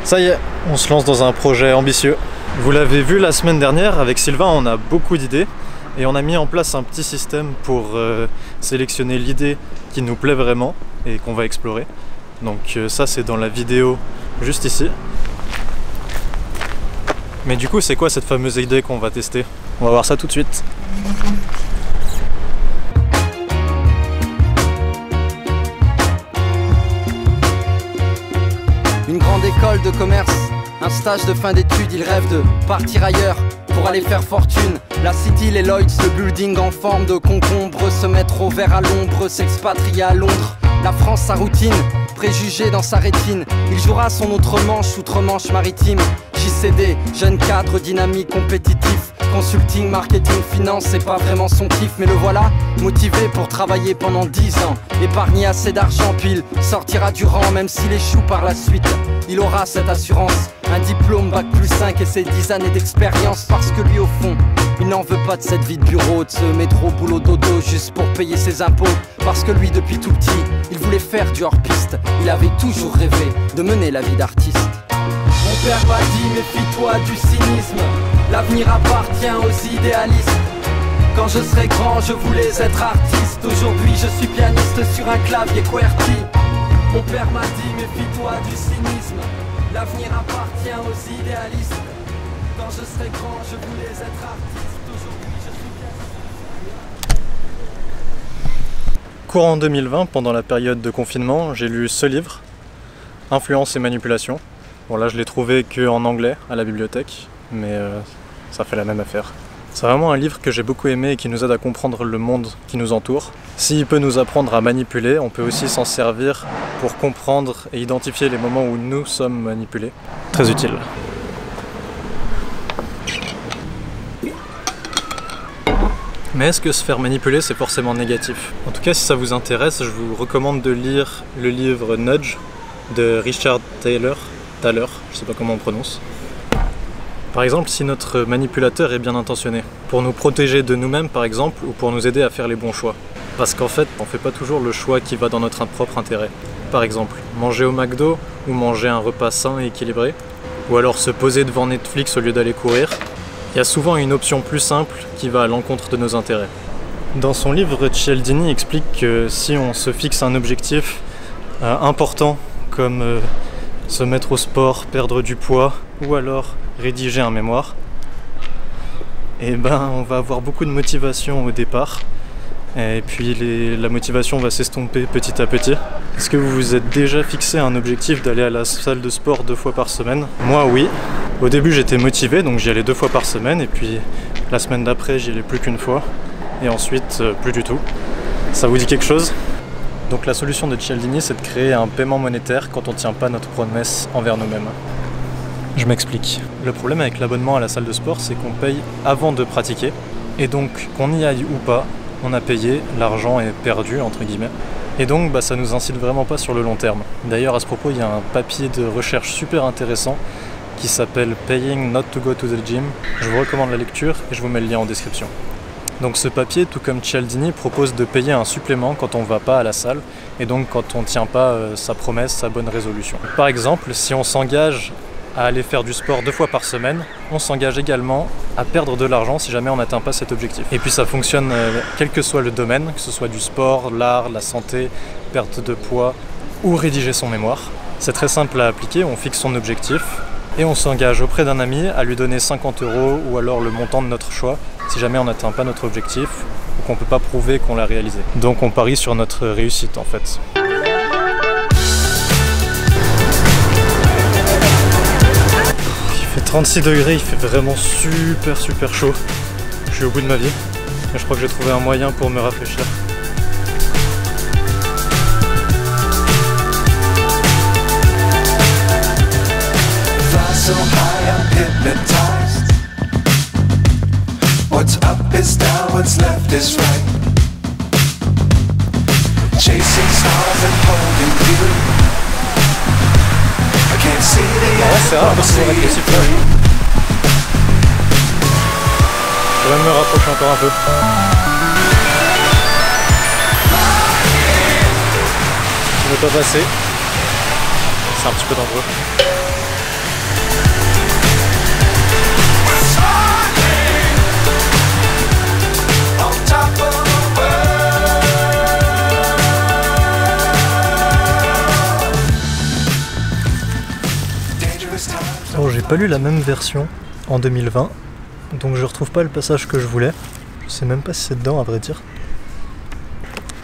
Ça y est, on se lance dans un projet ambitieux. Vous l'avez vu la semaine dernière, avec Sylvain, on a beaucoup d'idées et on a mis en place un petit système pour sélectionner l'idée qui nous plaît vraiment et qu'on va explorer. Donc ça, c'est dans la vidéo juste ici. Mais du coup, c'est quoi cette fameuse idée qu'on va tester? On va voir ça tout de suite. Une grande école de commerce, un stage de fin d'études, il rêve de partir ailleurs pour aller faire fortune. La City, les Lloyds, le building en forme de concombre, se mettre au vert à l'ombre, s'expatrier à Londres. La France, sa routine, préjugés dans sa rétine. Il jouera son outre-Manche maritime. JCD, jeune cadre dynamique, compétitif. Consulting, marketing, finance, c'est pas vraiment son kiff. Mais le voilà, motivé pour travailler pendant 10 ans. Épargner assez d'argent, puis il sortira du rang. Même s'il échoue par la suite, il aura cette assurance. Un diplôme, bac plus 5 et ses 10 années d'expérience. Parce que lui au fond, il n'en veut pas de cette vie de bureau, de ce métro, boulot, dodo, juste pour payer ses impôts. Parce que lui, depuis tout petit, il voulait faire du hors-piste. Il avait toujours rêvé de mener la vie d'artiste. Mon père m'a dit, méfie-toi du cynisme. L'avenir appartient aux idéalistes. Quand je serai grand, je voulais être artiste. Aujourd'hui, je suis pianiste sur un clavier QWERTY. Mon père m'a dit, méfie-toi du cynisme. L'avenir appartient aux idéalistes. Quand je serai grand, je voulais être artiste. Aujourd'hui, je suis pianiste. Courant 2020, pendant la période de confinement, j'ai lu ce livre, Influence et manipulation. Bon là je l'ai trouvé qu'en anglais à la bibliothèque, mais ça fait la même affaire. C'est vraiment un livre que j'ai beaucoup aimé et qui nous aide à comprendre le monde qui nous entoure. S'il peut nous apprendre à manipuler, on peut aussi s'en servir pour comprendre et identifier les moments où nous sommes manipulés. Très utile. Mais est-ce que se faire manipuler c'est forcément négatif? En tout cas, si ça vous intéresse, je vous recommande de lire le livre Nudge de Richard Thaler, je sais pas comment on prononce. Par exemple, si notre manipulateur est bien intentionné, pour nous protéger de nous-mêmes par exemple, ou pour nous aider à faire les bons choix. Parce qu'en fait, on fait pas toujours le choix qui va dans notre propre intérêt. Par exemple, manger au McDo ou manger un repas sain et équilibré, ou alors se poser devant Netflix au lieu d'aller courir. Il y a souvent une option plus simple qui va à l'encontre de nos intérêts. Dans son livre, Cialdini explique que si on se fixe un objectif important comme se mettre au sport, perdre du poids ou alors rédiger un mémoire, et ben on va avoir beaucoup de motivation au départ et puis la motivation va s'estomper petit à petit. Est-ce que vous vous êtes déjà fixé un objectif d'aller à la salle de sport 2 fois par semaine? Moi oui. Au début j'étais motivé donc j'y allais 2 fois par semaine et puis la semaine d'après j'y allais plus qu'une fois et ensuite plus du tout. Ça vous dit quelque chose? Donc la solution de Cialdini, c'est de créer un paiement monétaire quand on ne tient pas notre promesse envers nous-mêmes. Je m'explique. Le problème avec l'abonnement à la salle de sport, c'est qu'on paye avant de pratiquer. Et donc, qu'on y aille ou pas, on a payé, l'argent est perdu, entre guillemets. Et donc, ça nous incite vraiment pas sur le long terme. D'ailleurs, à ce propos, il y a un papier de recherche super intéressant qui s'appelle Paying Not to Go to the Gym. Je vous recommande la lecture et je vous mets le lien en description. Donc ce papier, tout comme Cialdini, propose de payer un supplément quand on ne va pas à la salle et donc quand on ne tient pas sa promesse, sa bonne résolution. Par exemple, si on s'engage à aller faire du sport 2 fois par semaine, on s'engage également à perdre de l'argent si jamais on n'atteint pas cet objectif. Et puis ça fonctionne quel que soit le domaine, que ce soit du sport, l'art, la santé, perte de poids ou rédiger son mémoire. C'est très simple à appliquer, on fixe son objectif et on s'engage auprès d'un ami à lui donner 50 € ou alors le montant de notre choix si jamais on n'atteint pas notre objectif ou qu'on ne peut pas prouver qu'on l'a réalisé. Donc on parie sur notre réussite en fait. Il fait 36 degrés, il fait vraiment super chaud. Je suis au bout de ma vie, mais je crois que j'ai trouvé un moyen pour me rafraîchir. So high, I'm hypnotized. What's up is down, what's left is right. Chasing stars and holding you. I can't see the end from seeing through. Je vais me rapprocher encore un peu. Je ne veux pas passer. C'est un petit peu dangereux. Bon, j'ai pas lu la même version en 2020, donc je retrouve pas le passage que je voulais. Je sais même pas si c'est dedans à vrai dire.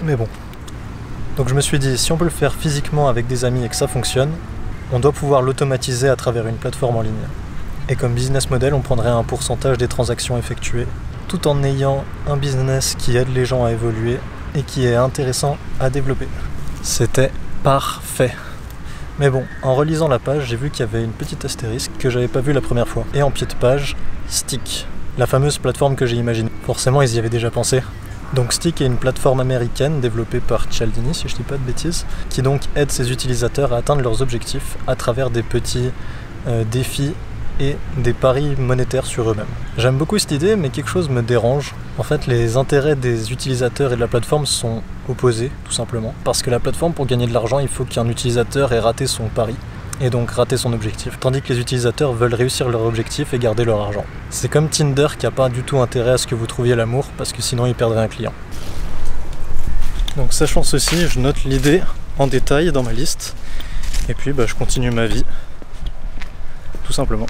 Mais bon. Donc je me suis dit, si on peut le faire physiquement avec des amis et que ça fonctionne, on doit pouvoir l'automatiser à travers une plateforme en ligne. Et comme business model, on prendrait un pourcentage des transactions effectuées, tout en ayant un business qui aide les gens à évoluer et qui est intéressant à développer. C'était parfait. Mais bon, en relisant la page, j'ai vu qu'il y avait une petite astérisque que j'avais pas vue la première fois. Et en pied de page, Stick, la fameuse plateforme que j'ai imaginée. Forcément, ils y avaient déjà pensé. Donc Stick est une plateforme américaine développée par Cialdini, si je dis pas de bêtises, qui donc aide ses utilisateurs à atteindre leurs objectifs à travers des petits défis et des paris monétaires sur eux-mêmes. J'aime beaucoup cette idée, mais quelque chose me dérange. En fait, les intérêts des utilisateurs et de la plateforme sont opposés, tout simplement. Parce que la plateforme, pour gagner de l'argent, il faut qu'un utilisateur ait raté son pari, et donc raté son objectif. Tandis que les utilisateurs veulent réussir leur objectif et garder leur argent. C'est comme Tinder qui n'a pas du tout intérêt à ce que vous trouviez l'amour, parce que sinon il perdrait un client. Donc sachant ceci, je note l'idée en détail dans ma liste, et puis je continue ma vie. Tout simplement.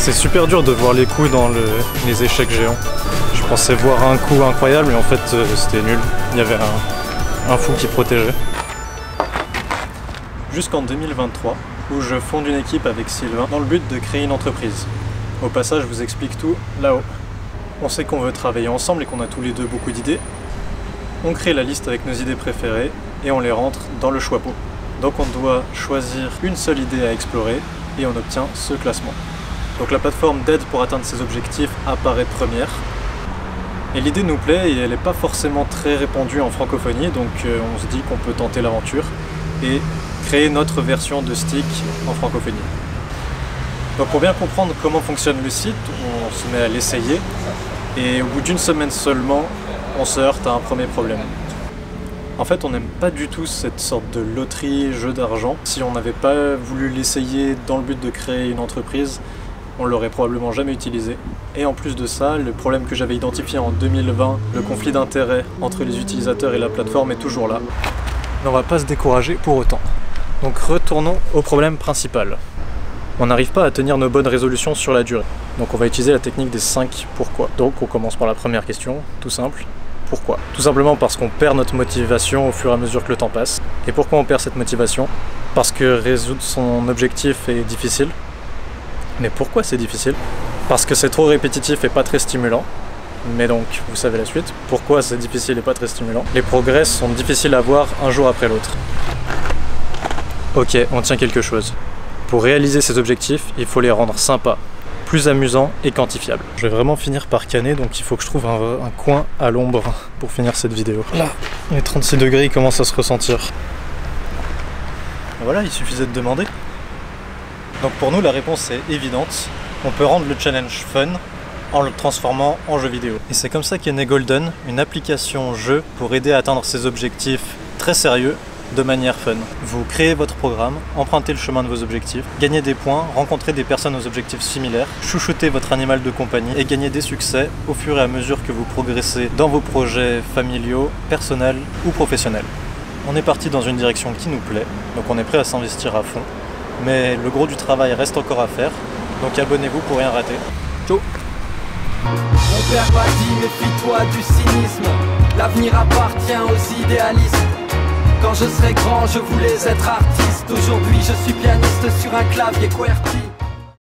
C'est super dur de voir les coups dans les échecs géants. Je pensais voir un coup incroyable, mais en fait c'était nul. Il y avait un fou qui protégeait. Jusqu'en 2023, où je fonde une équipe avec Sylvain dans le but de créer une entreprise. Au passage, je vous explique tout là-haut. On sait qu'on veut travailler ensemble et qu'on a tous les deux beaucoup d'idées. On crée la liste avec nos idées préférées et on les rentre dans le choix-pot. Donc on doit choisir une seule idée à explorer et on obtient ce classement. Donc la plateforme d'aide pour atteindre ses objectifs apparaît première. Et l'idée nous plaît et elle n'est pas forcément très répandue en francophonie, donc on se dit qu'on peut tenter l'aventure et créer notre version de Stick en francophonie. Donc pour bien comprendre comment fonctionne le site, on se met à l'essayer et au bout d'une semaine seulement, on se heurte à un premier problème. En fait, on n'aime pas du tout cette sorte de loterie, jeu d'argent. Si on n'avait pas voulu l'essayer dans le but de créer une entreprise, on l'aurait probablement jamais utilisé. Et en plus de ça, le problème que j'avais identifié en 2020, le conflit d'intérêts entre les utilisateurs et la plateforme est toujours là. Mais on va pas se décourager pour autant. Donc retournons au problème principal. On n'arrive pas à tenir nos bonnes résolutions sur la durée. Donc on va utiliser la technique des 5 pourquoi. Donc on commence par la première question, tout simple. Pourquoi? Tout simplement parce qu'on perd notre motivation au fur et à mesure que le temps passe. Et pourquoi on perd cette motivation? Parce que résoudre son objectif est difficile. Mais pourquoi c'est difficile? Parce que c'est trop répétitif et pas très stimulant. Mais donc, vous savez la suite. Pourquoi c'est difficile et pas très stimulant? Les progrès sont difficiles à voir un jour après l'autre. Ok, on tient quelque chose. Pour réaliser ces objectifs, il faut les rendre sympas, plus amusants et quantifiables. Je vais vraiment finir par canner, donc il faut que je trouve un coin à l'ombre pour finir cette vidéo. Là, les 36 degrés commencent à se ressentir. Voilà, il suffisait de demander. Donc pour nous, la réponse est évidente. On peut rendre le challenge fun en le transformant en jeu vidéo. Et c'est comme ça qu'est né Golden, une application jeu pour aider à atteindre ses objectifs très sérieux de manière fun. Vous créez votre programme, empruntez le chemin de vos objectifs, gagnez des points, rencontrez des personnes aux objectifs similaires, chouchoutez votre animal de compagnie et gagnez des succès au fur et à mesure que vous progressez dans vos projets familiaux, personnels ou professionnels. On est parti dans une direction qui nous plaît, donc on est prêt à s'investir à fond. Mais le gros du travail reste encore à faire, donc abonnez-vous pour rien rater. Ciao. Mon père m'a dit méfie-toi du cynisme, l'avenir appartient aux idéalistes. Quand je serai grand je voulais être artiste, aujourd'hui je suis pianiste sur un clavier QWERTY.